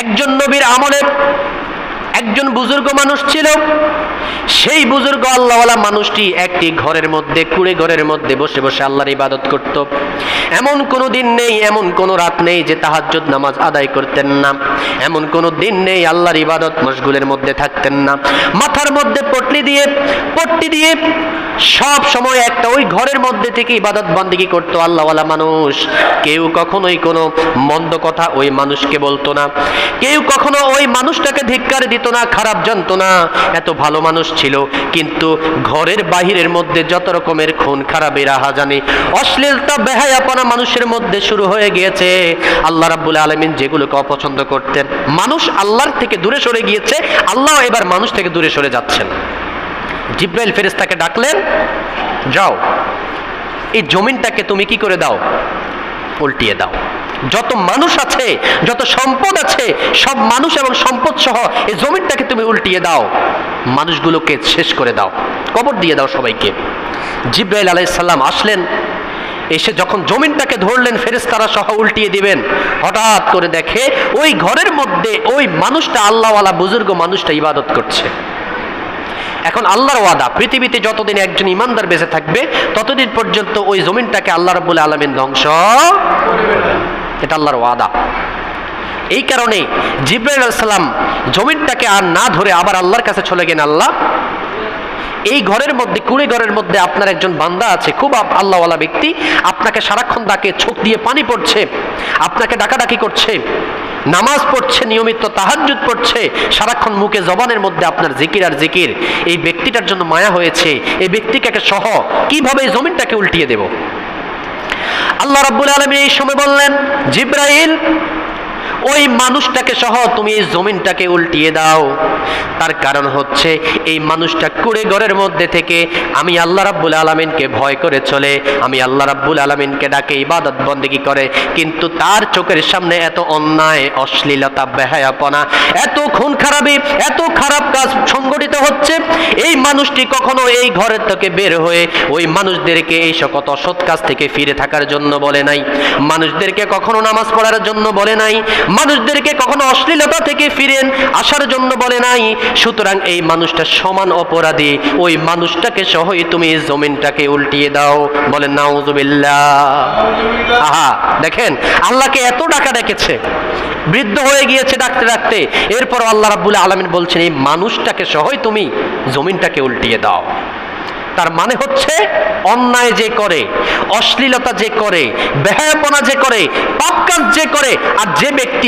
একজন নবীর আমলে একজন বুজুর্গ মানুষ ছিল। সেই বুজুর্গ আল্লাহওয়ালা মানুষটি একটি ঘরের মধ্যে, কুড়ে ঘরের মধ্যে বসে বসে আল্লাহর ইবাদত করত। এমন কোনো দিন নেই, এমন কোনো রাত নেই যে তাহাজ্জুদ নামাজ আদায় করতেন না। এমন কোনো দিন নেই আল্লাহর ইবাদত মশগুলের মধ্যে থাকতেন না। মাথার মধ্যে পট্টি দিয়ে সব সময় একটা ওই ঘরের মধ্যে থেকে ইবাদত বন্দেগী করতো আল্লাহওয়ালা মানুষ। কেউ কখনোই কোনো মন্দ কথা ওই মানুষকে বলতো না, কেউ কখনো ওই মানুষটাকে ধিক্কার দিত না, খারাপ জানতো না। এত ভালো মানুষ ছিল। কিন্তু ঘরের বাহিরের মধ্যে যত রকমের খুন খারাপের আহাজানি, অশ্লীলতা, বেহায়াপনা মানুষের মধ্যে শুরু হয়ে গিয়েছে। আল্লাহ রাব্বুল আলামিন যেগুলোকে অপছন্দ করতেন, মানুষ আল্লাহর থেকে দূরে সরে গিয়েছে, আল্লাহ এবার মানুষ থেকে দূরে সরে যাচ্ছেন। জিব্রাইল ফেরেশতাকে ডাকলেন, যাও এই জমিনটাকে তুমি কি করে দাও, উল্টিয়ে দাও। যত মানুষ আছে, যত সম্পদ আছে, সব মানুষ এবং সম্পদ সহ এই জমিনটাকে তুমি উল্টিয়ে দাও, মানুষগুলোকে শেষ করে দাও, কবর দিয়ে দাও সবাইকে। জিব্রাইল আলাইহিস সালাম আসলেন, এসে যখন জমিনটাকে ধরলেন ফেরেশতারা সহ উল্টিয়ে দিবেন, হঠাৎ করে দেখে ওই ঘরের মধ্যে ওই মানুষটা, আল্লাহওয়ালা বুজুর্গ মানুষটা ইবাদত করছে। এখন আল্লাহর ওয়াদা, পৃথিবীতে যতদিন একজন ইমানদার বেঁচে থাকবে ততদিন পর্যন্ত ওই জমিনটাকে আল্লাহ রাব্বুল আলামিন ধ্বংস করবেন। এটা আল্লাহর ওয়াদা। এই কারণে জিবরাইল আলাইহিস সালাম জমিনটাকে আর না ধরে আবার আল্লাহর কাছে চলে গেলেন, আল্লাহ এই ঘরের মধ্যে, কুড়ে ঘরের মধ্যে আপনার একজন বান্দা আছে, খুব আল্লাহওয়ালা ব্যক্তি, আপনাকে সারাক্ষণ ডাকে, চোখ দিয়ে পানি পড়ছে, আপনাকে ডাকাডাকি করছে, নামাজ পড়ছে, নিয়মিত তাহাজ্জুদ পড়ছে, সারাক্ষণ মুখে জবানের মধ্যে আপনার জিকির আর জিকির। এই ব্যক্তিটার জন্য মায়া হয়েছে, এই ব্যক্তিকে সহ কিভাবে এই জমিনটাকে উল্টিয়ে দেব। আল্লাহ রাব্বুল আলামিন এই সময় বললেন, জিবরাইল ওই মানুষটাকে সহ তুমি এই জমিনটাকে উল্টিয়ে দাও। তার কারণ হচ্ছে এই মানুষটা কুড়ে ঘরের মধ্যে থেকে আমি আল্লাহ রাব্বুল আলামিনকে ভয় করে চলে, আমি আল্লাহ রাব্বুল আলামিনকে ডাকে, ইবাদত বন্দেগী করে, কিন্তু তার চোখের সামনে এত অন্যায়, অশ্লীলতা, বেহায়াপনা, এত খুন খারাপি, এত খারাপ কাজ সংগঠিত হচ্ছে। এই মানুষটি কখনো এই ঘরের থেকে বের হয়ে ওই মানুষদেরকে এই সকল অসৎ কাজ থেকে ফিরে থাকার জন্য বলে নাই, মানুষদেরকে কখনো নামাজ পড়ার জন্য বলে নাই, মানুষদেরকে কখনো অশ্লীলতা থেকে ফিরেন আসার জন্য বলে নাই। সুতরাং এই মানুষটা সমান অপরাধী, ওই মানুষটাকে সহই তুমি জমিনটাকে উল্টিয়ে দাও। বলেন নাউজুবিল্লাহ। আহা, দেখেন আল্লাহকে এত ডাকা ডেকেছে, বৃদ্ধ হয়ে গিয়েছে ডাকতে ডাকতে, এরপর আল্লাহ রাব্বুল আলামিন বলছেন এই মানুষটাকে সহই তুমি জমিনটাকে উল্টিয়ে দাও। তার মানে হচ্ছে অন্যায় যে করে, অশ্লীলতা যে করে, বেহায়াপনা যে করে, পাপ কাজ যে করে, আর যে ব্যক্তি